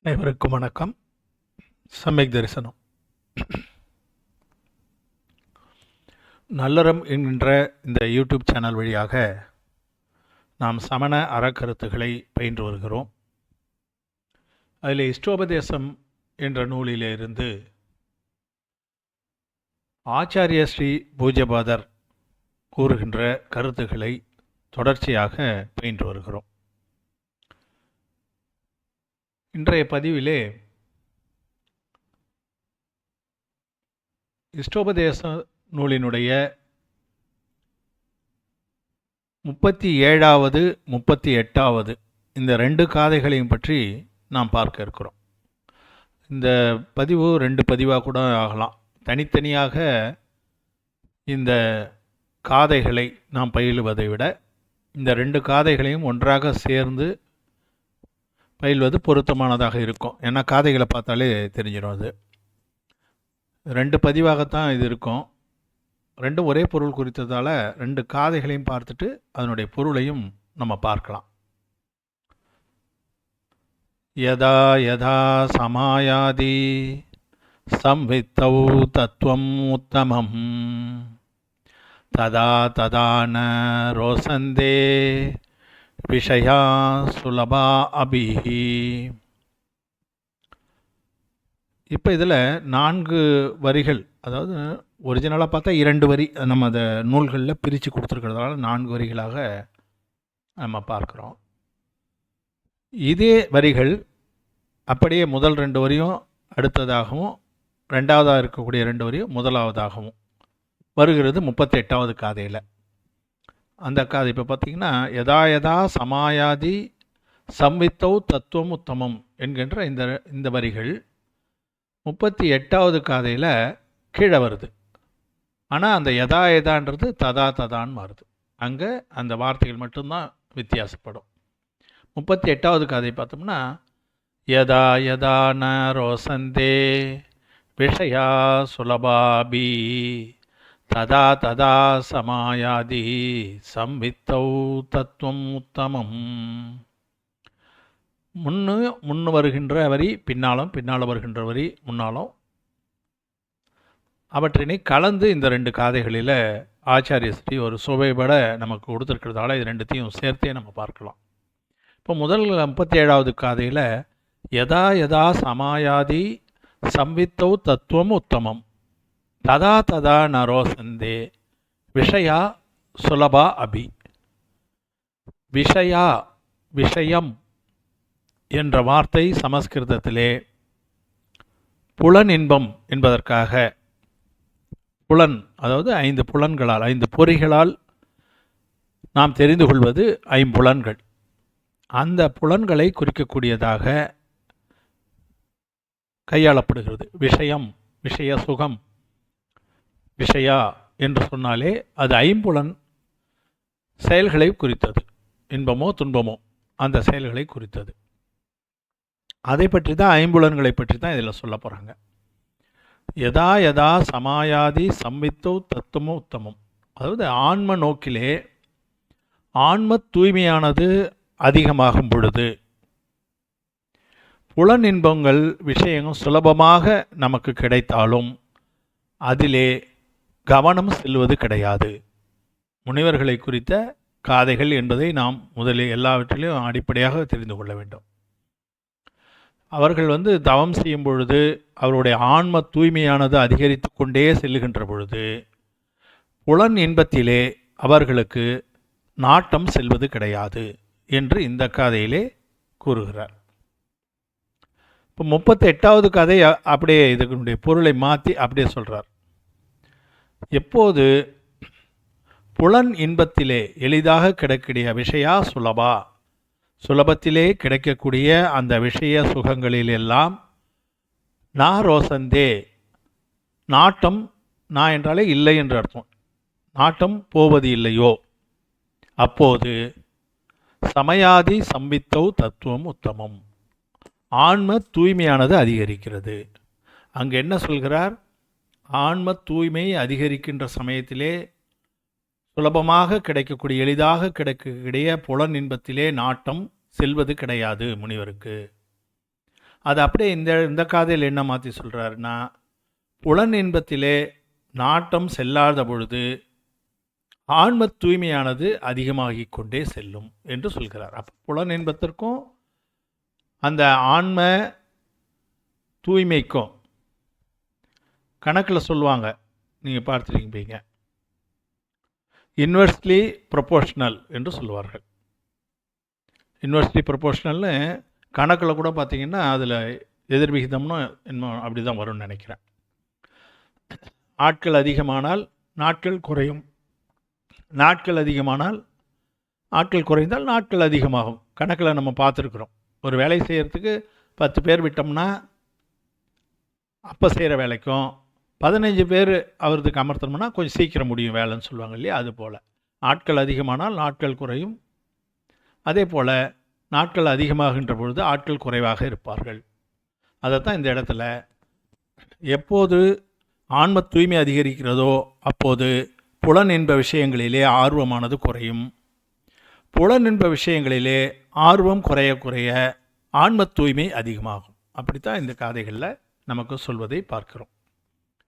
அனைவருக்கும் வணக்கம். சமயக் தரிசனம். நல்லறம் என்கின்ற இந்த யூடியூப் சேனல் வழியாக நாம் சமண அறக்கருத்துக்களை பயின்று வருகிறோம். அதில் இஷ்டோபதேசம் என்ற நூலிலே இருந்து ஆச்சாரிய ஸ்ரீ பூஜ்யபாதர் கூறுகின்ற கருத்துக்களை தொடர்ச்சியாக பயின்று வருகிறோம். இன்றைய பதிவிலே இஷ்டோபதேச நூலினுடைய 37வது 38வது இந்த ரெண்டு காதைகளையும் பற்றி நாம் பார்க்க இருக்கிறோம். இந்த பதிவு ரெண்டு பதிவாக கூட ஆகலாம். தனித்தனியாக இந்த காதைகளை நாம் பயிலுவதை விட இந்த ரெண்டு காதைகளையும் ஒன்றாக சேர்ந்து பயில்வது பொருத்தமானதாக இருக்கும். ஏன்னா காதைகளை பார்த்தாலே தெரிஞ்சிடும். அது ரெண்டு பதிவாகத்தான் இது இருக்கும். ரெண்டும் ஒரே பொருள் குறித்ததால் ரெண்டு காதைகளையும் பார்த்துட்டு அதனுடைய பொருளையும் நம்ம பார்க்கலாம். யதா யதா சமாயாதி சம்வித்தௌ தத்துவம் உத்தமம் ததா ததா ந ரோசந்தே விஷயா சுலபா அபிஹி. இப்போ இதில் 4 வரிகள், அதாவது ஒரிஜினலாக பார்த்தா 2 வரி நம்ம அதை நூல்களில் பிரித்து கொடுத்துருக்கிறதால 4 வரிகளாக நம்ம பார்க்குறோம். இதே வரிகள் அப்படியே முதல் 2 வரியும் அடுத்ததாகவும் ரெண்டாவதாக இருக்கக்கூடிய 2 வரியும் முதலாவதாகவும் வருகிறது 38வது காதையில். அந்த காதை இப்போ பார்த்திங்கன்னா யதா யதா சமாயாதி சம்வித்தௌ தத்துவம் உத்தமம் என்கின்ற இந்த வரிகள் 38வது காதையில் கீழே வருது. ஆனால் அந்த யதா யதான்றது ததா ததான்னு மாறுது. அங்கே அந்த வார்த்தைகள் மட்டும்தான் வித்தியாசப்படும். 38வது காதை பார்த்தோம்னா யதா யதா ந ரோசந்தே விஷயா சுலபாபி ததா ததா சமாயாதி சம்வித்தௌ தத்துவம் உத்தமம். முன்னு வருகின்ற வரி பின்னால் வருகின்ற வரி முன்னாலும், அவற்றினை கலந்து இந்த 2 காதைகளில் ஆச்சாரிய ஸ்ரீ ஒரு சுவைபட நமக்கு கொடுத்துருக்கிறதால இது ரெண்டுத்தையும் சேர்த்தே நம்ம பார்க்கலாம். இப்போ முதல் 37வது காதையில் யதா யதா சமாயாதி சம்வித்தௌ தத்துவம் உத்தமம் ததா ததா நரோசந்தே விஷயா சுலபா அபி. விஷயா, விஷயம் என்ற வார்த்தை சமஸ்கிருதத்திலே புலன் இன்பம் என்பதற்காக, புலன் அதாவது 5 புலன்களால் 5 பொறிகளால் நாம் தெரிந்து கொள்வது 5 புலன்கள். அந்த புலன்களை குறிக்கக்கூடியதாக கையாளப்படுகிறது. விஷயம், விஷய சுகம், விஷயா என்று சொன்னாலே அது 5 செயல்களை குறித்தது. இன்பமோ துன்பமோ அந்த செயல்களை குறித்தது. அதை பற்றி தான் 5 பற்றி தான் இதில் சொல்ல போகிறாங்க. யதா யதா சமாயாதி சம்வித்தௌ தத்துவமோ உத்தமம், அதாவது ஆன்ம நோக்கிலே ஆன்ம தூய்மையானது அதிகமாகும் பொழுது புலன் இன்பங்கள் விஷயங்கள் சுலபமாக நமக்கு கிடைத்தாலும் அதிலே கவனம் செல்வது கிடையாது. முனிவர்களை குறித்த காதைகள் என்பதை நாம் முதலில் எல்லாவற்றிலும் அடிப்படையாக தெரிந்து கொள்ள வேண்டும். அவர்கள் தவம் செய்யும் பொழுது அவருடைய ஆன்ம தூய்மையானது அதிகரித்து கொண்டே செல்லுகின்ற பொழுது புலன் இன்பத்திலே அவர்களுக்கு நாட்டம் செல்வது கிடையாது என்று இந்த காதையிலே கூறுகிறார். இப்போ 38வது கதை அப்படியே இதனுடைய பொருளை மாற்றி அப்படியே சொல்கிறார். எப்போது புலன் இன்பத்திலே எளிதாக கிடைக்கக்கூடிய விஷயா சுலபா, சுலபத்திலே கிடைக்கக்கூடிய அந்த விஷய சுகங்களிலெல்லாம் நா ரோசந்தே, நாட்டம், நான் என்றாலே இல்லை என்று அர்த்தம், நாட்டம் போவது இல்லையோ, அப்போது சமயாதி சம்வித்தௌ தத்துவம் உத்தமம், ஆன்ம தூய்மையானது அதிகரிக்கிறது. அங்கு என்ன சொல்கிறார்? ஆன்ம தூய்மை அதிகரிக்கின்ற சமயத்திலே சுலபமாக கிடைக்கக்கூடிய எளிதாக கிடைக்கக்கூடிய புலன் இன்பத்திலே நாட்டம் செல்வது கிடையாது முனிவருக்கு. அது அப்படியே இந்த காதையில் என்ன மாற்றி சொல்கிறாருன்னா, புலன் இன்பத்திலே நாட்டம் செல்லாத பொழுது ஆன்ம தூய்மையானது அதிகமாகிக் கொண்டே செல்லும் என்று சொல்கிறார். அப்போ புலன் இன்பத்திற்கும் அந்த ஆன்ம தூய்மைக்கும் கணக்கில் சொல்லுவாங்க, நீங்கள் பார்த்துருக்கீங்க, இன்வெர்ஸ்லி ப்ரொபோர்ஷனல் என்று சொல்லுவார்கள். இன்வெர்ஸ்லி ப்ரொபோர்ஷனல்னு கணக்கில் கூட பார்த்திங்கன்னா அதில் எதிர்விகிதம்னு இன்னும் அப்படி தான் வரும்னு நினைக்கிறேன். ஆட்கள் அதிகமானால் நாட்கள் குறையும், நாட்கள் அதிகமானால் ஆட்கள் குறைந்தால் நாட்கள் அதிகமாகும். கணக்கில் நம்ம பார்த்துருக்குறோம். ஒரு வேலை செய்கிறதுக்கு 10 பேர் விட்டோம்னா அப்போ செய்கிற வேலைக்கும் 15 பேர் அவருக்கு அமர்த்தணும்னா கொஞ்சம் சீக்கிரம் முடியும் வேலைன்னு சொல்லுவாங்க இல்லையா? அதுபோல் ஆட்கள் அதிகமானால் நாட்கள் குறையும், அதே போல் நாட்கள் அதிகமாகின்ற பொழுது ஆட்கள் குறைவாக இருப்பார்கள். அதைத்தான் இந்த இடத்துல எப்போது ஆன்ம தூய்மை அதிகரிக்கிறதோ அப்போது புலன் இன்ப விஷயங்களிலே ஆர்வமானது குறையும். புலன் இன்ப விஷயங்களிலே ஆர்வம் குறைய குறைய ஆன்ம தூய்மை அதிகமாகும். அப்படித்தான் இந்த காதைகளில் நமக்கு சொல்வதை பார்க்கிறோம்.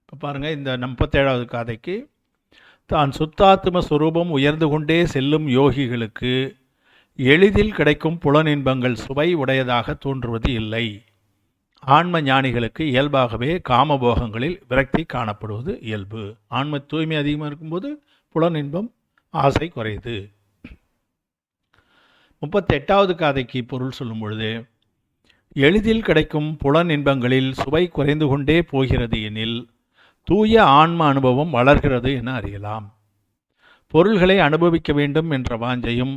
இப்போ பாருங்கள், இந்த 37வது காதைக்கு, தான் சுத்தாத்ம சுரூபம் உயர்ந்து கொண்டே செல்லும் யோகிகளுக்கு எளிதில் கிடைக்கும் புலனின்பங்கள் சுவை உடையதாக தோன்றுவது இல்லை. ஆன்ம ஞானிகளுக்கு இயல்பாகவே காமபோகங்களில் விரக்தி காணப்படுவது இயல்பு. ஆன்ம தூய்மை அதிகமாக இருக்கும்போது புலனின்பம் ஆசை குறையுது. 38வது காதைக்கு பொருள் சொல்லும் பொழுது, எளிதில் கிடைக்கும் புலன் இன்பங்களில் சுவை குறைந்து கொண்டே போகிறது எனில் தூய ஆன்ம அனுபவம் வளர்கிறது என அறியலாம். பொருள்களை அனுபவிக்க வேண்டும் என்ற வாஞ்சையும்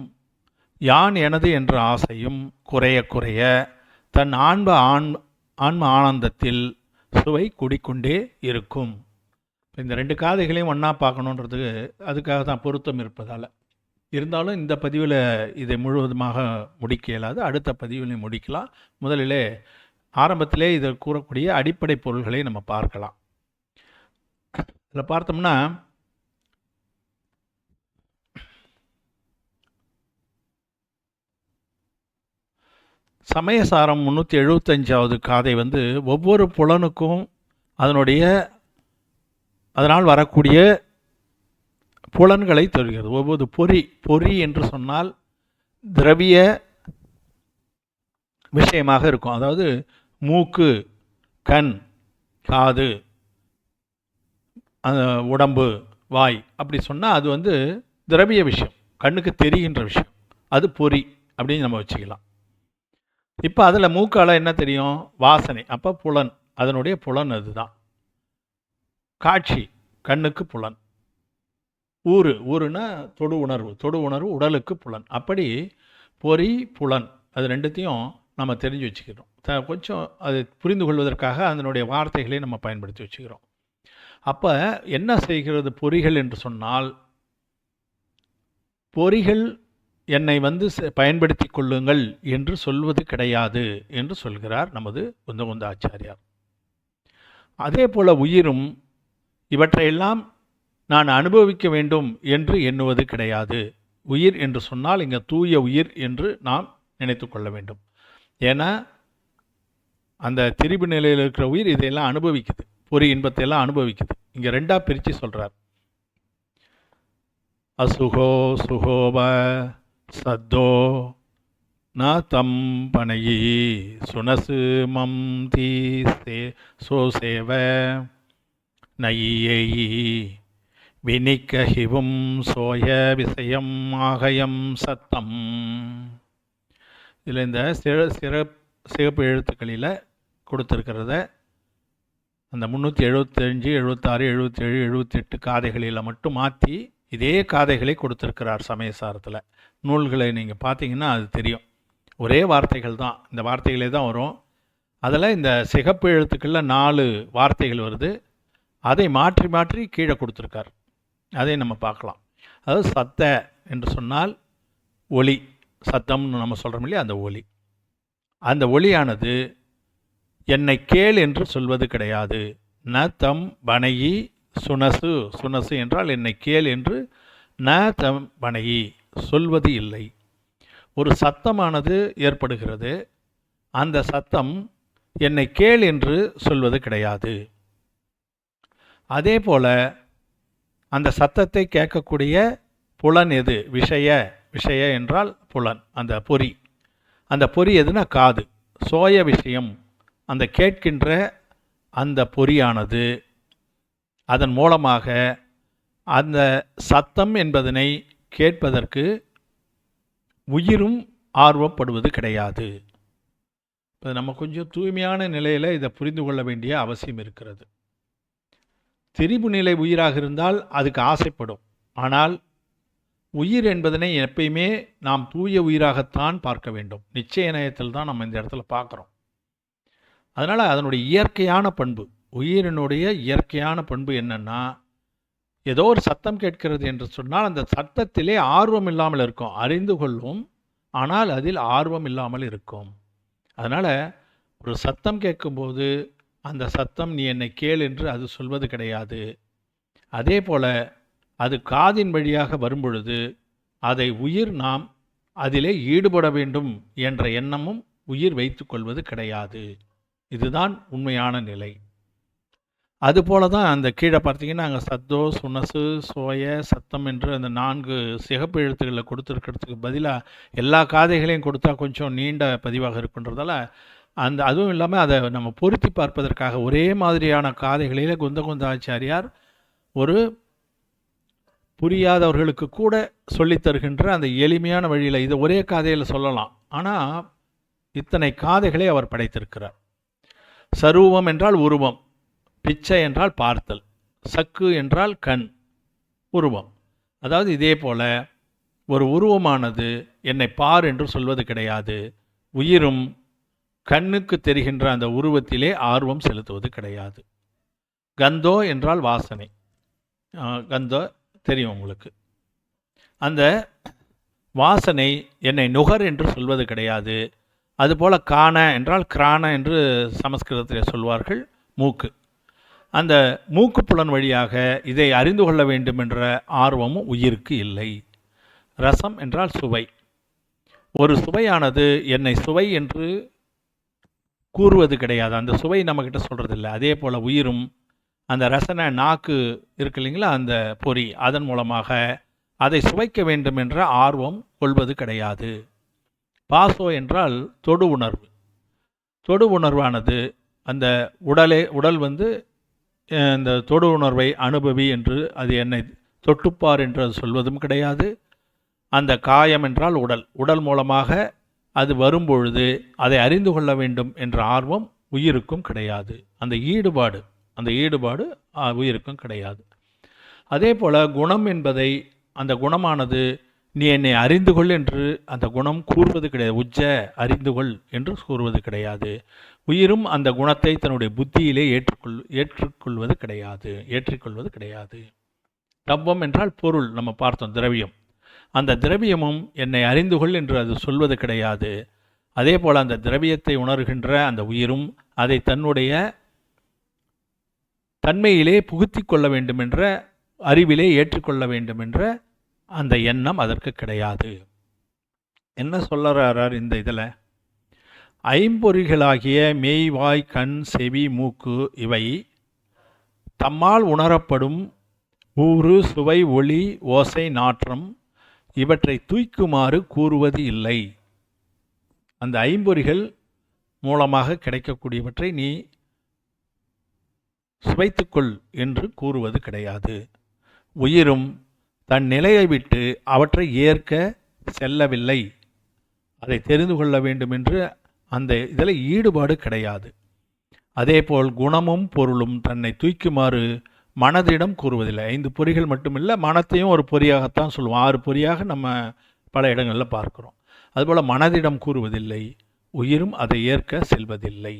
யான் எனது என்ற ஆசையும் குறைய குறைய தன் ஆன்ம ஆனந்தத்தில் சுவை கூடிக்கொண்டே இருக்கும். இந்த 2 காதைகளையும் ஒன்றா பார்க்கணுன்றதுக்கு அதுக்காக தான் பொருத்தம் இருப்பதால். இருந்தாலும் இந்த பதிவில் இதை முழுவதுமாக முடிக்க இயலாது, அடுத்த பதிவிலையும் முடிக்கலாம். முதலிலே ஆரம்பத்திலே இதை கூறக்கூடிய அடிப்படை பொருள்களை நம்ம பார்க்கலாம். இதில் பார்த்தோம்னா, சமயசாரம் 375வது காதை ஒவ்வொரு புலனுக்கும் அதனால் வரக்கூடிய புலன்களை தருகிறது. ஒவ்வொரு பொறி என்று சொன்னால் திரவிய விஷயமாக இருக்கும். அதாவது மூக்கு, கண், காது, உடம்பு, வாய் அப்படி சொன்னால் அது திரவிய விஷயம், கண்ணுக்கு தெரிகின்ற விஷயம், அது பொறி அப்படின்னு நம்ம வச்சுக்கலாம். இப்போ அதில் மூக்கால் என்ன தெரியும்? வாசனை. அப்போ புலன், அதனுடைய புலன் அதுதான். காட்சி கண்ணுக்கு புலன். ஊருன்னா தொடு உணர்வு உடலுக்கு புலன். அப்படி பொறி, புலன் அது ரெண்டுத்தையும் நம்ம தெரிஞ்சு வச்சுக்கிறோம். கொஞ்சம் அது புரிந்து கொள்வதற்காக அதனுடைய வார்த்தைகளை நம்ம பயன்படுத்தி வச்சுக்கிறோம். அப்போ என்ன செய்கிறது பொறிகள் என்று சொன்னால், பொறிகள் என்னை பயன்படுத்தி கொள்ளுங்கள் என்று சொல்வது கிடையாது என்று சொல்கிறார் நமது உந்தகுந்த ஆச்சாரியார். அதே போல் உயிரும் இவற்றையெல்லாம் நான் அனுபவிக்க வேண்டும் என்று எண்ணுவது கிடையாது. உயிர் என்று சொன்னால் இங்கே தூய உயிர் என்று நாம் நினைத்து கொள்ள வேண்டும். ஏன்னா அந்த திரிபு நிலையில் இருக்கிற உயிர் இதையெல்லாம் அனுபவிக்குது, பொறி இன்பத்தை எல்லாம் அனுபவிக்குது. இங்கே 2ஆக பிரித்து சொல்கிறார். அசுகோ சுகோப சத்தோ ந தம் பனையி சுனசு மம் தீ சோசேவ நையேயி வினிக்கஹிவும் சோய விஷயம் ஆகயம் சத்தம். இதில் இந்த சிறப்பு எழுத்துக்களில் கொடுத்துருக்கிறத அந்த 375, 76, 77, 78 காதைகளில் மட்டும் மாற்றி இதே காதைகளை கொடுத்துருக்கிறார் சமயசாரத்தில். நூல்களை நீங்கள் பார்த்தீங்கன்னா அது தெரியும், ஒரே வார்த்தைகள் தான், இந்த வார்த்தைகளே தான் வரும். அதில் இந்த சிகப்பு எழுத்துக்களில் 4 வார்த்தைகள் வருது, அதை மாற்றி மாற்றி கீழே கொடுத்துருக்கார். அதை நம்ம பார்க்கலாம். அதாவது சத்த என்று சொன்னால் ஒலி, சத்தம்னு நம்ம சொல்கிறோம் இல்லையா, அந்த ஒலி. அந்த ஒலியானது என்னை கேள் என்று சொல்வது கிடையாது. ந தம் பனையி சுனசு, சுனசு என்றால் என்னை கேள் என்று ந தம் பனையி சொல்வது இல்லை. ஒரு சத்தமானது ஏற்படுகிறது, அந்த சத்தம் என்னை கேள் என்று சொல்வது கிடையாது. அதே போல அந்த சத்தத்தை கேட்கக்கூடிய புலன் எது? விஷய என்றால் புலன், அந்த பொறி. அந்த பொறி எதுனா காது. சோய விஷயம், அந்த கேட்கின்ற அந்த பொறியானது அதன் மூலமாக அந்த சத்தம் என்பதனை கேட்பதற்கு உயிரும் ஆர்வப்படுவது கிடையாது. இப்போ நம்ம கொஞ்சம் தூய்மையான நிலையில் இதை புரிந்து கொள்ள வேண்டிய அவசியம் இருக்கிறது. திரிபு நிலை உயிராக இருந்தால் அதுக்கு ஆசைப்படும். ஆனால் உயிர் என்பதனை எப்பயுமே நாம் தூய உயிராகத்தான் பார்க்க வேண்டும். நிச்சய நயத்தில் தான் நம்ம இந்த இடத்துல பார்க்குறோம். அதனால் அதனுடைய இயற்கையான பண்பு, உயிரினுடைய இயற்கையான பண்பு என்னென்னா, ஏதோ ஒரு சத்தம் கேட்கிறது என்று சொன்னால் அந்த சத்தத்திலே ஆர்வம் இல்லாமல் இருக்கும். அறிந்து கொள்ளும், ஆனால் அதில் ஆர்வம் இல்லாமல் இருக்கும். அதனால் ஒரு சத்தம் கேட்கும்போது அந்த சத்தம் நீ என்னை கேள் என்று அது சொல்வது கிடையாது. அதே போல் அது காதின் வழியாக வரும்பொழுது அதை உயிர் நாம் அதிலே ஈடுபட வேண்டும் என்ற எண்ணமும் உயிர் வைத்து கொள்வது கிடையாது. இதுதான் உண்மையான நிலை. அதுபோல தான் அந்த கீழே பார்த்தீங்கன்னா அங்கே சத்தோ, சுனசு, சோய, சத்தம் என்று அந்த 4 சிகப்பு எழுத்துக்களில் கொடுத்துருக்கிறதுக்கு பதிலாக எல்லா காதைகளையும் கொடுத்தா கொஞ்சம் நீண்ட பதிவாக இருக்குன்றதால அதுவும் இல்லாமல் அதை நம்ம பொருத்தி பார்ப்பதற்காக ஒரே மாதிரியான காதைகளிலே குந்தகுந்தாச்சாரியார் ஒரு புரியாதவர்களுக்கு கூட சொல்லித் தருகின்ற அந்த எளிமையான வழியில் இதை ஒரே காதையில் சொல்லலாம். ஆனால் இத்தனை காதைகளை அவர் படைத்திருக்கிறார். சரூபம் என்றால் உருவம், பிச்சை என்றால் பார்த்தல், சக்கு என்றால் கண், உருவம். அதாவது இதே போல ஒரு உருவமானது என்னை பார் என்று சொல்வது கிடையாது. உயிரும் கண்ணுக்கு தெரிகின்ற அந்த உருவத்திலே ஆர்வம் செலுத்துவது கிடையாது. கந்தோ என்றால் வாசனை, கந்தோ தெரியும் உங்களுக்கு. அந்த வாசனை என்னை நுகர் என்று சொல்வது கிடையாது. அதுபோல் காண என்றால் கிராண என்று சமஸ்கிருதத்தில் சொல்வார்கள், மூக்கு. அந்த மூக்கு புலன் வழியாக இதை அறிந்து கொள்ள வேண்டும் என்ற ஆர்வமும் உயிருக்கு இல்லை. ரசம் என்றால் சுவை. ஒரு சுவையானது என்னை சுவை என்று கூறுவது கிடையாது. அந்த சுவை நம்மக்கிட்ட சொல்கிறதில்லை. அதே போல் உயிரும் அந்த ரசனை நாக்கு இருக்கு இல்லைங்களா, அந்த பொறி, அதன் மூலமாக அதை சுவைக்க வேண்டும் என்ற ஆர்வம் கொள்வது கிடையாது. பாசோ என்றால் தொடு உணர்வு. தொடு உணர்வானது அந்த உடல் இந்த தொடு உணர்வை அனுபவி என்று அது என்னை தொட்டுப்பார் என்று அது சொல்வதும் கிடையாது. அந்த காயம் என்றால் உடல் மூலமாக அது வரும்பொழுது அதை அறிந்து கொள்ள வேண்டும் என்ற ஆர்வம் உயிருக்கும் கிடையாது. அந்த ஈடுபாடு உயிருக்கும் கிடையாது. அதே போல் குணம் என்பதை, அந்த குணமானது நீ என்னை அறிந்து கொள் என்று அந்த குணம் கூறுவது கிடையாது. அறிந்து கொள் என்று கூறுவது கிடையாது. உயிரும் அந்த குணத்தை தன்னுடைய புத்தியிலே ஏற்றுக்கொள்வது கிடையாது. தவ்வம் என்றால் பொருள், நம்ம பார்த்தோம், திரவியம். அந்த திரவியமும் என்னை அறிந்து கொள் என்று அது சொல்வது கிடையாது. அதே போல் அந்த திரவியத்தை உணர்கின்ற அந்த உயிரும் அதை தன்னுடைய தன்மையிலே புகுத்தி கொள்ள வேண்டும் என்ற, அறிவிலே ஏற்றுக்கொள்ள வேண்டும் என்ற அந்த எண்ணம் அதற்கு கிடையாது. என்ன சொல்கிறார் இந்த இதில்? ஐம்பொறிகளாகிய மெய், வாய், கண், செவி, மூக்கு இவை தம்மால் உணரப்படும் ஊறு, சுவை, ஒளி, ஓசை, நாற்றம் இவற்றை தூய்க்குமாறு கூறுவது இல்லை. அந்த ஐம்பொறிகள் மூலமாக கிடைக்கக்கூடியவற்றை நீ சுவைத்துக்கொள் என்று கூறுவது கிடையாது. உயிரும் தன் நிலையை விட்டு அவற்றை ஏற்க செல்லவில்லை. அதை தெரிந்து கொள்ள வேண்டும் என்று அந்த இதில் ஈடுபாடு கிடையாது. அதேபோல் குணமும் பொருளும் தன்னை தூய்க்குமாறு மனதிடம் கூறுவதில்லை. 5 பொறிகள் மட்டுமில்லை, மனத்தையும் ஒரு பொறியாகத்தான் சொல்லுவோம். 6 பொறியாக நம்ம பல இடங்களில் பார்க்கிறோம். அதுபோல் மனதிடம் கூறுவதில்லை. உயிரும் அதை ஏற்க செல்வதில்லை.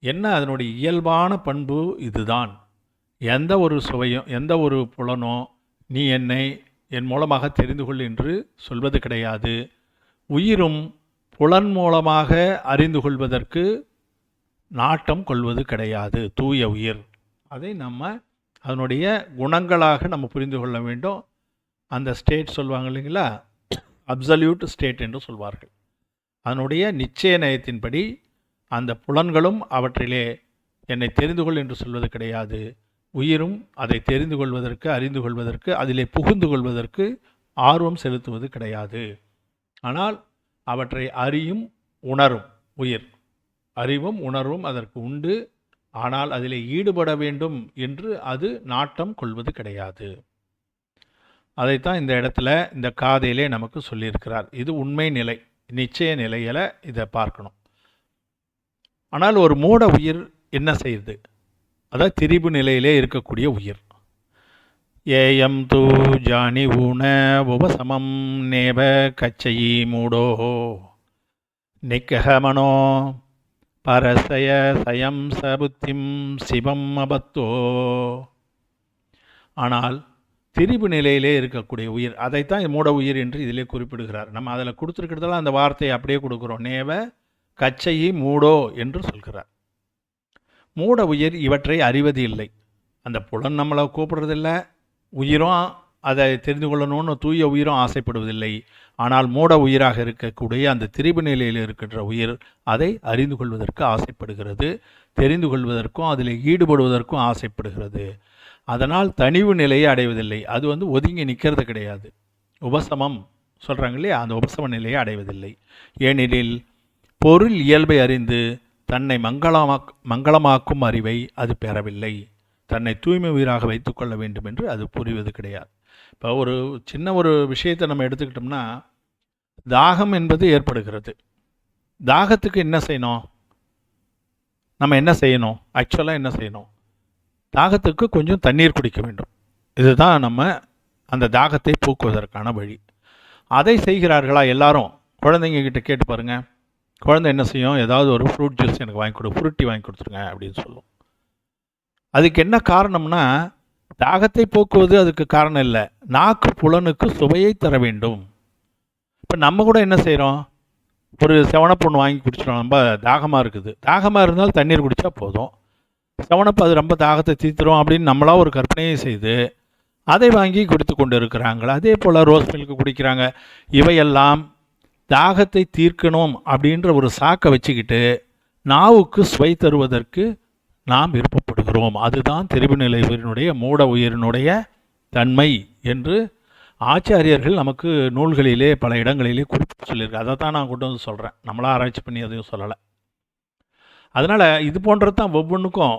என்ன அதனுடைய இயல்பான பண்பு? இதுதான். எந்த ஒரு சுவையும் எந்த ஒரு புலனோ நீ என்னை என் மூலமாக தெரிந்து கொள் என்று சொல்வது கிடையாது. உயிரும் புலன் மூலமாக அறிந்து கொள்வதற்கு நாட்டம் கொள்வது கிடையாது. தூய உயிர் அதை நம்ம அதனுடைய குணங்களாக நம்ம புரிந்து கொள்ள வேண்டும். அந்த ஸ்டேட் சொல்லுவாங்க இல்லைங்களா, அப்சல்யூட் ஸ்டேட் என்று சொல்வார்கள். அதனுடைய நிச்சய நயத்தின்படி அந்த புலன்களும் அவற்றிலே என்னை தெரிந்து கொள் என்று சொல்வது கிடையாது. உயிரும் அதை தெரிந்து கொள்வதற்கு, அறிந்து கொள்வதற்கு, அதிலே புகுந்து கொள்வதற்கு ஆர்வம் செலுத்துவது கிடையாது. ஆனால் அவற்றை அறியும் உணரும் உயிர். அறிவும் உணர்வும் அதற்கு உண்டு. ஆனால் அதிலே ஈடுபட வேண்டும் என்று அது நாட்டம் கொள்வது கிடையாது. அதைத்தான் இந்த இடத்துல இந்த காதையிலே நமக்கு சொல்லியிருக்கிறார். இது உண்மை நிலை, நிச்சய நிலையில் இதை பார்க்கணும். ஆனால் ஒரு மூட உயிர் என்ன செய்யுது? அதாவது திரிபு நிலையிலே இருக்கக்கூடிய உயிர். ஏயம் தூ ஜானி ஊன உபசமம் நேப கச்சயி மூடோ நிக்கஹமனோ பரசய சயம் சபுத்திம் சிவம் அபத்தோ. ஆனால் திரிபு நிலையிலே இருக்கக்கூடிய உயிர், அதைத்தான் மூட உயிர் என்று இதிலே குறிப்பிடுகிறார். நம்ம அதில் கொடுத்துருக்கிறதெல்லாம் அந்த வார்த்தையை அப்படியே கொடுக்குறோம். நேவ கச்சையி மூடோ என்று சொல்கிறார். மூட உயிர் இவற்றை அறிவது இல்லை. அந்த புலன் நம்மளை கூப்பிடுறதில்லை, உயிரும் அதை தெரிந்து கொள்ளணும்னு தூய உயிரும் ஆசைப்படுவதில்லை. ஆனால் மூட உயிராக இருக்கக்கூடிய அந்த திரிபு நிலையில் இருக்கின்ற உயிர் அதை அறிந்து கொள்வதற்கு ஆசைப்படுகிறது, தெரிந்து கொள்வதற்கும் அதில் ஈடுபடுவதற்கும் ஆசைப்படுகிறது. அதனால் தனிவு நிலையை அடைவதில்லை. அது ஒதுங்கி நிற்கிறது கிடையாது. உபசமம் சொல்கிறாங்க இல்லையா, அந்த உபசம நிலையை அடைவதில்லை. ஏனெனில் பொருள் இயல்பை அறிந்து தன்னை மங்களமாக்கும் அறிவை அது பெறவில்லை. தன்னை தூய்மை உயிராக வைத்துக்கொள்ள வேண்டும் என்று அது புரிவது கிடையாது. இப்போ ஒரு சின்ன ஒரு விஷயத்தை நம்ம எடுத்துக்கிட்டோம்னா, தாகம் என்பது ஏற்படுகிறது. தாகத்துக்கு என்ன செய்யணும்? நம்ம என்ன செய்யணும்? ஆக்சுவலாக என்ன செய்யணும்? தாகத்துக்கு கொஞ்சம் தண்ணீர் குடிக்க வேண்டும். இதுதான் நம்ம அந்த தாகத்தை போக்குவதற்கான வழி. அதை செய்கிறார்களா எல்லாரும்? குழந்தைங்க கிட்ட கேட்டு பாருங்கள். குழந்தை என்ன செய்யும்? ஏதாவது ஒரு ஃப்ரூட் ஜூஸ் எனக்கு வாங்கி கொடு, ஃப்ரூட்டி வாங்கி கொடுத்துருங்க அப்படின்னு சொல்லும். அதுக்கு என்ன காரணம்னா, தாகத்தை போக்குவது அதுக்கு காரணம் இல்லை, நாக்கு புலனுக்கு சுவையை தர வேண்டும். இப்போ நம்ம கூட என்ன செய்கிறோம்? ஒரு செவனப் ஒன்று வாங்கி குடிச்சிடும். ரொம்ப தாகமாக இருக்குது, தாகமாக இருந்தாலும் தண்ணீர் குடித்தா போதும், செவனப்பு அது ரொம்ப தாகத்தை தீர்த்துரும் அப்படின்னு நம்மளாக ஒரு கற்பனையை செய்து அதை வாங்கி குடித்து கொண்டு இருக்கிறாங்களா? அதே போல் ரோஸ் மில்க்கு குடிக்கிறாங்க. இவையெல்லாம் தாகத்தை தீர்க்கணும் அப்படின்ற ஒரு சாக்கை வச்சுக்கிட்டு நாவுக்கு சுவை தருவதற்கு நாம் விருப்பப்படுகிறோம். அதுதான் திரிபு நிலை உயிரினுடைய, மூட உயிரினுடைய தன்மை என்று ஆச்சாரியர்கள் நமக்கு நூல்களிலே பல இடங்களிலே குறிப்பிட்டு சொல்லியிருக்கு. அதை தான் நான் கொண்டு சொல்கிறேன். நம்மளாக ஆராய்ச்சி பண்ணி அதையும் சொல்லலை. அதனால் இது போன்றது தான் ஒவ்வொன்றுக்கும்.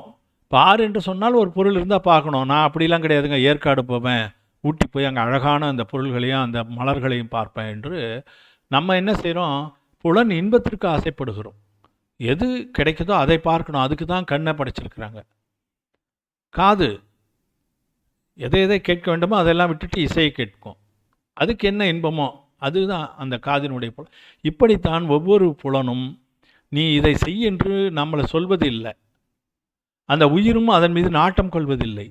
பார் என்று சொன்னால் ஒரு பொருள் இருந்தால் பார்க்கணும். நான் அப்படிலாம் கிடையாதுங்க, ஏற்காடு போவேன், ஊட்டி போய் அங்கே அழகான அந்த பொருள்களையும் அந்த மலர்களையும் பார்ப்பேன் என்று நம்ம என்ன செய்கிறோம்? புலன் இன்பத்திற்கு ஆசைப்படுகிறோம். எது கிடைக்குதோ அதை பார்க்கணும். அதுக்கு தான் கண்ணை படைச்சிருக்கிறாங்க. காது எதை எதை கேட்க வேண்டுமோ அதெல்லாம் விட்டுட்டு இசையை கேட்கும். அதுக்கு என்ன இன்பமோ அதுதான் அந்த காதினுடைய புலன். இப்படித்தான் ஒவ்வொரு புலனும் நீ இதை செய் என்று நம்மளை சொல்வது இல்லை. அந்த உயிரும் அதன் மீது நாட்டம் கொள்வதில்லை.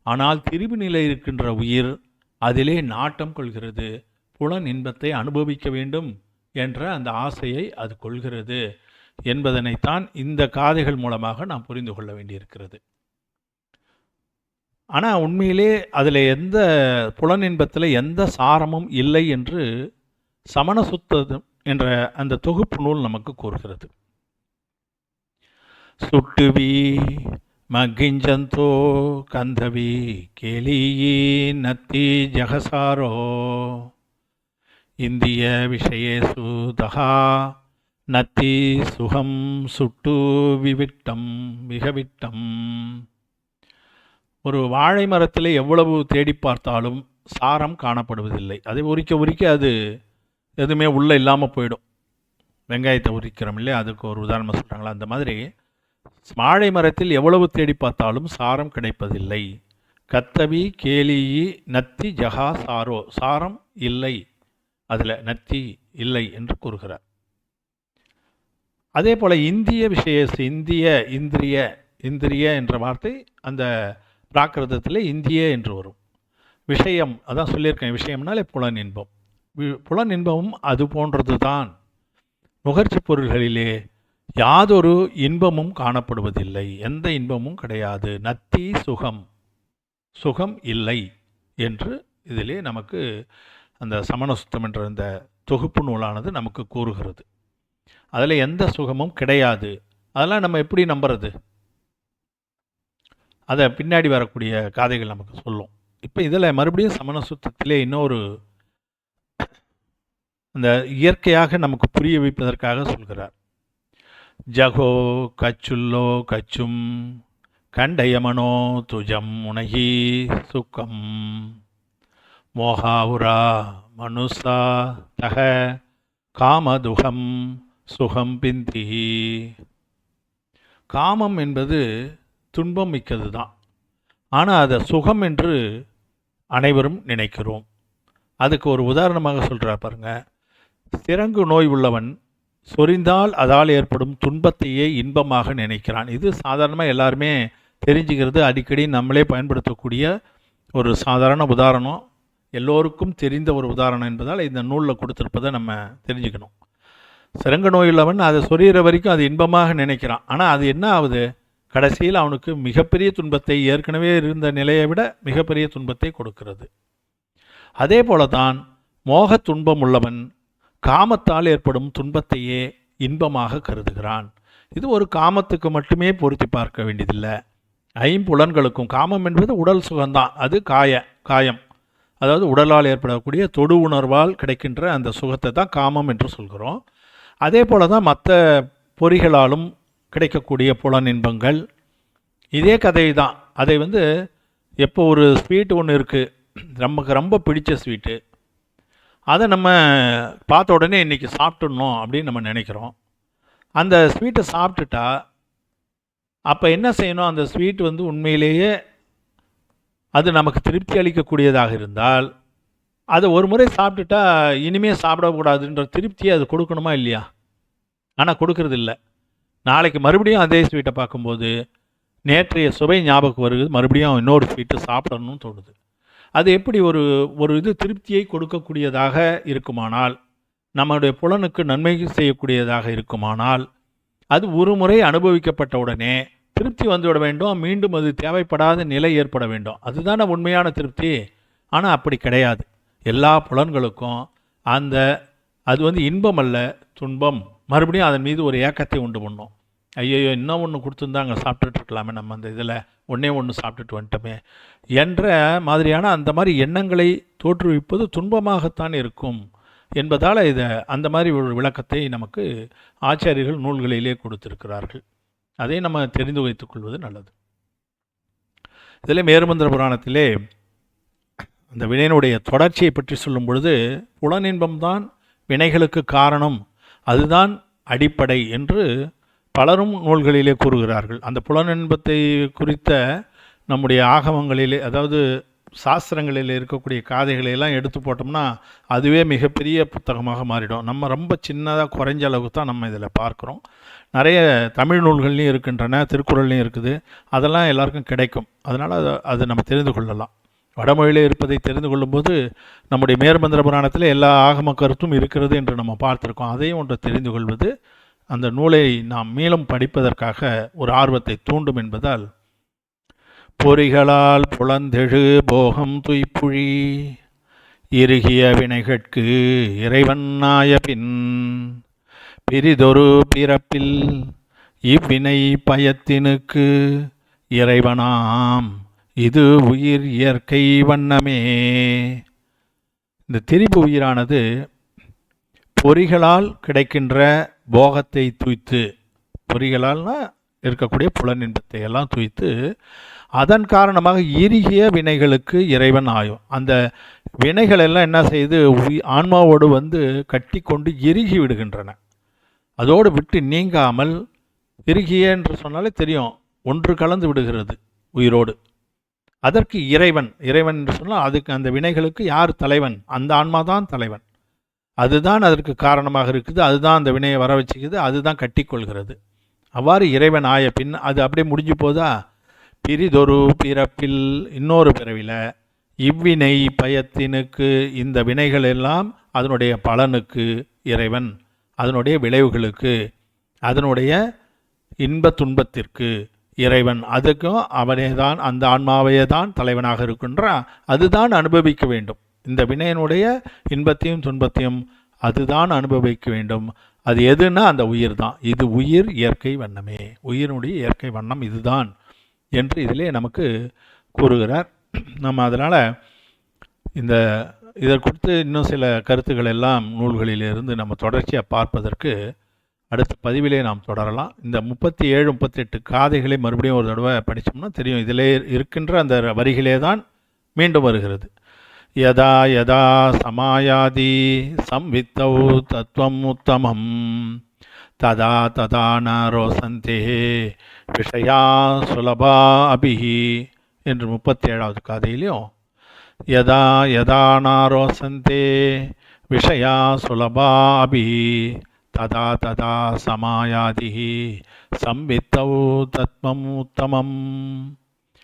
ஆனால் திரிபு நிலை இருக்கின்ற உயிர் அதிலே நாட்டம் கொள்கிறது. புலன் இன்பத்தை அனுபவிக்க வேண்டும் என்ற அந்த ஆசையை அது கொள்கிறது என்பதனைத்தான் இந்த காதைகள் மூலமாக நாம் புரிந்து கொள்ள வேண்டியிருக்கிறது. ஆனால் உண்மையிலே அதில் எந்த புலன் இன்பத்தில் எந்த சாரமும் இல்லை என்று சமண சுத்தம் என்ற அந்த தொகுப்பு நூல் நமக்கு கூறுகிறது. சுட்டுவி மகிஞ்சந்தோ கந்தவி கேலியி நத்தி ஜகசாரோ இந்திய விஷயேசு தகா நத்தி சுகம் சுட்டு விவிட்டம் மிகவிட்டம். ஒரு வாழை மரத்தில் எவ்வளவு தேடி பார்த்தாலும் சாரம் காணப்படுவதில்லை. அதை உரிக்க அது எதுவுமே உள்ளே இல்லாமல் போயிடும். வெங்காயத்தை உரிக்கிறோம் இல்லையா, அதுக்கு ஒரு உதாரணமாக சொல்கிறாங்களா, அந்த மாதிரி வாழை மரத்தில் எவ்வளவு தேடி பார்த்தாலும் சாரம் கிடைப்பதில்லை. கத்தவி கேலியி நத்தி ஜகா சாரோ, சாரம் இல்லை, அதில் நத்தி இல்லை என்று கூறுகிறார். அதே போல் இந்திய விஷயசு, இந்திரிய என்ற வார்த்தை அந்த பிராகிருதத்தில் இந்திய என்று வரும். விஷயம் அதான் சொல்லியிருக்கேன், விஷயம்னாலே புலன் இன்பம். புலன் இன்பமும் அது போன்றது தான். நுகர்ச்சி பொருள்களிலே யாதொரு இன்பமும் காணப்படுவதில்லை, எந்த இன்பமும் கிடையாது. நத்தி சுகம் இல்லை என்று இதிலே நமக்கு அந்த சமண சுத்தம் என்ற அந்த தொகுப்பு நூலானது நமக்கு கூறுகிறது. அதில் எந்த சுகமும் கிடையாது. அதெல்லாம் நம்ம எப்படி நம்புறது? அதை பின்னாடி வரக்கூடிய காதைகள் நமக்கு சொல்லும். இப்போ இதில் மறுபடியும் சமண சுத்தத்திலே இன்னொரு அந்த இயற்கையாக நமக்கு புரிய வைப்பதற்காக சொல்கிறார். ஜகோ கச்சுல்லோ கச்சும் கண்டயமனோ துஜம் உனகி சுக்கம் மோகாவுரா மனுசா தக காமதுகம் சுகம் பிந்தி. காமம் என்பது துன்பம் மிக்கது தான். ஆனால் அதை சுகம் என்று அனைவரும் நினைக்கிறோம். அதுக்கு ஒரு உதாரணமாக சொல்கிறார் பாருங்க. சிரங்கு நோய் உள்ளவன் சொரிந்தால் அதால் ஏற்படும் துன்பத்தையே இன்பமாக நினைக்கிறான். இது சாதாரணமாக எல்லாருமே தெரிஞ்சுக்கிறது, அடிக்கடி நம்மளே பயன்படுத்தக்கூடிய ஒரு சாதாரண உதாரணம், எல்லோருக்கும் தெரிந்த ஒரு உதாரணம் என்பதால் இந்த நூலில் கொடுத்துருப்பதை நம்ம தெரிஞ்சுக்கணும். சிரங்கு நோய் உள்ளவன் அதை சொரிகிற வரைக்கும் அது இன்பமாக நினைக்கிறான். ஆனால் அது என்ன ஆகுது? கடைசியில் அவனுக்கு மிகப்பெரிய துன்பத்தை, ஏற்கனவே இருந்த நிலையை விட மிகப்பெரிய துன்பத்தை கொடுக்கிறது. அதே போல தான் மோக துன்பம் உள்ளவன் காமத்தால் ஏற்படும் துன்பத்தையே இன்பமாக கருதுகிறான். இது ஒரு காமத்துக்கு மட்டுமே பொருத்தி பார்க்க வேண்டியதில்லை, ஐம்புலன்களுக்கும். காமம் என்பது உடல் சுகம்தான். அது காயம், அதாவது உடலால் ஏற்படக்கூடிய தொடு உணர்வால் கிடைக்கின்ற அந்த சுகத்தை தான் காமம் என்று சொல்கிறோம். அதே போல தான் மற்ற பொறிகளாலும் கிடைக்கக்கூடிய புலனின்பங்கள் இதே கதை தான். அதை எப்போ ஒரு ஸ்வீட்டு ஒன்று இருக்குது, நமக்கு ரொம்ப பிடிச்ச ஸ்வீட்டு, அதை நம்ம பார்த்த உடனே இன்றைக்கி சாப்பிட்டுடணும் அப்படின்னு நம்ம நினைக்கிறோம். அந்த ஸ்வீட்டை சாப்பிட்டுட்டா அப்போ என்ன செய்யணும்? அந்த ஸ்வீட் உண்மையிலேயே அது நமக்கு திருப்தி அளிக்கக்கூடியதாக இருந்தால் அதை ஒரு முறை சாப்பிட்டுட்டா இனிமேல் சாப்பிடக்கூடாதுன்ற திருப்தியை அது கொடுக்கணுமா இல்லையா? ஆனால் கொடுக்கறது இல்லை. நாளைக்கு மறுபடியும் அதே ஸ்வீட்டை பார்க்கும்போது நேற்றைய சுவை ஞாபகம் வருது, மறுபடியும் இன்னொரு ஸ்வீட்டு சாப்பிடணும்னு தோணுது. அது எப்படி ஒரு இது திருப்தியை கொடுக்கக்கூடியதாக இருக்குமானால், நம்முடைய புலனுக்கு நன்மை செய்யக்கூடியதாக இருக்குமானால், அது ஒரு முறை அனுபவிக்கப்பட்ட உடனே திருப்தி வந்துவிட வேண்டும், மீண்டும் அது தேவைப்படாத நிலை ஏற்பட வேண்டும். அதுதானே உண்மையான திருப்தி. ஆனால் அப்படி கிடையாது. எல்லா புலன்களுக்கும் அது இன்பம் அல்ல, துன்பம். மறுபடியும் அதன் மீது ஒரு ஏக்கத்தை உண்டு பண்ணும். ஐயோ, இன்னும் ஒன்று கொடுத்துருந்தா அங்கே சாப்பிட்டுட்டு இருக்கலாமே, நம்ம அந்த இதில் ஒன்று சாப்பிட்டுட்டு வந்துட்டோமே என்ற மாதிரியான அந்த மாதிரி எண்ணங்களை தோற்றுவிப்பது துன்பமாகத்தான் இருக்கும் என்பதால் இதை அந்த மாதிரி ஒரு விளக்கத்தை நமக்கு ஆச்சாரியர்கள் நூல்களிலே கொடுத்திருக்கிறார்கள். அதை நம்ம தெரிந்து வைத்துக் கொள்வது நல்லது. இதில் மேருமந்திர புராணத்திலே அந்த வினையினுடைய தொடர்ச்சியை பற்றி சொல்லும் பொழுது, புலனின்பம்தான் வினைகளுக்கு காரணம், அதுதான் அடிப்படை என்று பலரும் நூல்களிலே கூறுகிறார்கள். அந்த புலனின்பத்தை குறித்த நம்முடைய ஆகமங்களிலே, அதாவது சாஸ்திரங்களில் இருக்கக்கூடிய காதைகளையெல்லாம் எடுத்து போட்டோம்னா அதுவே மிகப்பெரிய புத்தகமாக மாறிடும். நம்ம ரொம்ப சின்னதாக குறைஞ்ச அளவுக்கு தான் நம்ம இதில் பார்க்குறோம். நிறைய தமிழ் நூல்கள்லையும் இருக்கின்றன, திருக்குறள்லையும் இருக்குது. அதெல்லாம் எல்லாருக்கும் கிடைக்கும். அதனால் அது நம்ம தெரிந்து கொள்ளலாம். வடமொழியிலே இருப்பதை தெரிந்து கொள்ளும்போது நம்முடைய மேருமந்திர புராணத்தில் எல்லா ஆகம கருத்தும் இருக்கிறது என்று நம்ம பார்த்துருக்கோம். அதையும் ஒன்று தெரிந்து கொள்வது அந்த நூலை நாம் மீளும் படிப்பதற்காக ஒரு ஆர்வத்தை தூண்டும் என்பதால், பொறிகளால் புலந்தெழு போகம் துய்ப்புழி இறுகிய வினைகட்கு இறைவன் ஆய பின் பிரிதொரு பிறப்பில் இவ்வினை பயத்தினுக்கு இறைவனாம் இது உயிர் இயற்கை வண்ணமே. இந்த திரிபு உயிரானது பொறிகளால் கிடைக்கின்ற போகத்தை துய்த்து, பொறிகளால்னா இருக்கக்கூடிய புலனின்பத்தை எல்லாம் துய்த்து, அதன் காரணமாக இறுகிய வினைகளுக்கு இறைவன் ஆயும். அந்த வினைகள் எல்லாம் என்ன செய்து ஆன்மாவோடு கட்டி கொண்டு இறுகி விடுகின்றன. அதோடு விட்டு நீங்காமல், இறுகிய என்று சொன்னாலே தெரியும், ஒன்று கலந்து விடுகிறது உயிரோடு. அதற்கு இறைவன் என்று சொன்னால் அதுக்கு அந்த வினைகளுக்கு யார் தலைவன்? அந்த ஆன்மா தான் தலைவன். அதுதான் அதற்கு காரணமாக இருக்குது, அதுதான் அந்த வினையை வர வச்சுக்குது, அதுதான் கட்டிக்கொள்கிறது. அவ்வாறு இறைவன் ஆய பின் அது அப்படியே முடிஞ்சு போதா, பிரிதொரு பிறப்பில் இன்னொரு பிறவில இவ்வினை பயத்தினுக்கு, இந்த வினைகள் எல்லாம் அதனுடைய பலனுக்கு இறைவன், அதனுடைய விளைவுகளுக்கு, அதனுடைய இன்ப துன்பத்திற்கு இறைவன், அதுக்கும் அவனே தான், அந்த ஆன்மாவையே தான் தலைவனாக இருக்கின்றான். அதுதான் அனுபவிக்க வேண்டும். இந்த வினையினுடைய இன்பத்தையும் துன்பத்தையும் அதுதான் அனுபவிக்க வேண்டும். அது எதுன்னா அந்த உயிர் தான். இது உயிர் இயற்கை வண்ணமே, உயிரினுடைய இயற்கை வண்ணம் இதுதான் என்று இதிலே நமக்கு கூறுகிறார். நம்ம அதனால் இதை குறித்து இன்னும் சில கருத்துக்கள் எல்லாம் நூல்களிலிருந்து நம்ம தொடர்ச்சியாக பார்ப்பதற்கு அடுத்த பதிவிலே நாம் தொடரலாம். இந்த 37 38 காதைகளை மறுபடியும் ஒரு தடவை படித்தோம்னா தெரியும், இதிலே இருக்கின்ற அந்த வரிகளே தான் மீண்டும் வருகிறது. யதா யதா சமாயாதி சம்வித்தௌ தத்துவம் உத்தமம் ததா ததா ந ரோசந்தே விஷயா சுலபா அபிஹி என்று 37வது காதையிலையும் யதா யதா ந ரோசந்தே விஷயா சுலபா அபிஹி ததா ததா சமாயாதி சம்வித்தௌ தத்துவம் உத்தமம்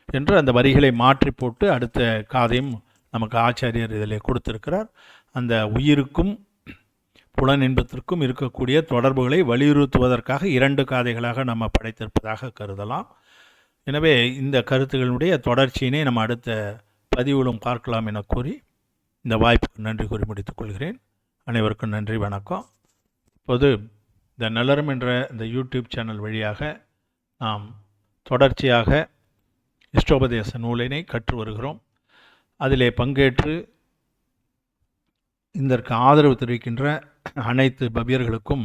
என்று அந்த வரிகளை மாற்றி போட்டு அடுத்த காதையும் நமக்கு ஆச்சாரியர் இதில் கொடுத்திருக்கிறார். அந்த உயிருக்கும் புலனின்பத்திற்கும் இருக்கக்கூடிய தொடர்புகளை வலியுறுத்துவதற்காக 2 காதைகளாக நம்ம படைத்திருப்பதாக கருதலாம். எனவே இந்த கருத்துக்களுடைய தொடர்ச்சியினை நம்ம அடுத்த பதிவிலும் பார்க்கலாம் என கூறி இந்த வாய்ப்புக்கு நன்றி கூறி முடித்துக் கொள்கிறேன். அனைவருக்கும் நன்றி, வணக்கம். இப்போது இந்த நல்லறம் என்ற இந்த யூடியூப் சேனல் வழியாக நாம் தொடர்ச்சியாக இஷ்டோபதேச நூலினை கற்று வருகிறோம். அதிலே பங்கேற்று இதற்கு ஆதரவு தெரிவிக்கின்ற அனைத்து பவ்யர்களுக்கும்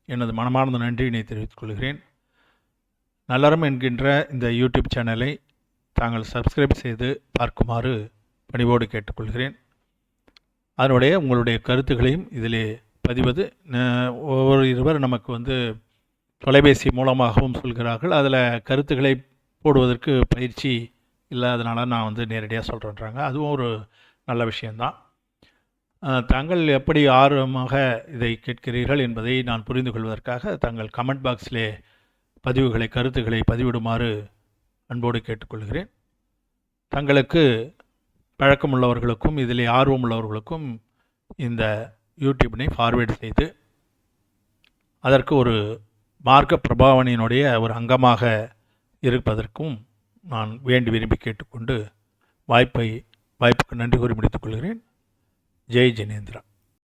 எனது மனமார்ந்த நன்றியினை தெரிவித்துக் கொள்கிறேன். நல்லறம் என்கின்ற இந்த யூடியூப் சேனலை தாங்கள் சப்ஸ்கிரைப் செய்து பார்க்குமாறு பணிவோடு கேட்டுக்கொள்கிறேன். அதனுடைய உங்களுடைய கருத்துக்களையும் இதிலே பதிவது ஒவ்வொரு இருவர் நமக்கு தொலைபேசி மூலமாகவும் சொல்கிறார்கள். அதில் கருத்துக்களை போடுவதற்கு பயிற்சி இல்லாதனால நான் நேரடியாக சொல்கிறேன்றாங்க. அதுவும் ஒரு நல்ல விஷயந்தான். தாங்கள் எப்படி ஆர்வமாக இதை கேட்கிறீர்கள் என்பதை நான் புரிந்து கொள்வதற்காக தாங்கள் கமெண்ட் பாக்ஸிலே கருத்துக்களை பதிவிடுமாறு அன்போடு கேட்டுக்கொள்கிறேன். தங்களுக்கு பழக்கமுள்ளவர்களுக்கும் இதிலே ஆர்வமுள்ளவர்களுக்கும் இந்த யூடியூபினை ஃபார்வேர்டு செய்து அதற்கு ஒரு மார்க்க பிரபாவனையினுடைய ஒரு அங்கமாக இருப்பதற்கும் நான் வேண்டி விரும்பி கேட்டுக்கொண்டு வாய்ப்புக்கு நன்றி கூறி முடித்துக் கொள்கிறேன். ஜெய் ஜினேந்திரா.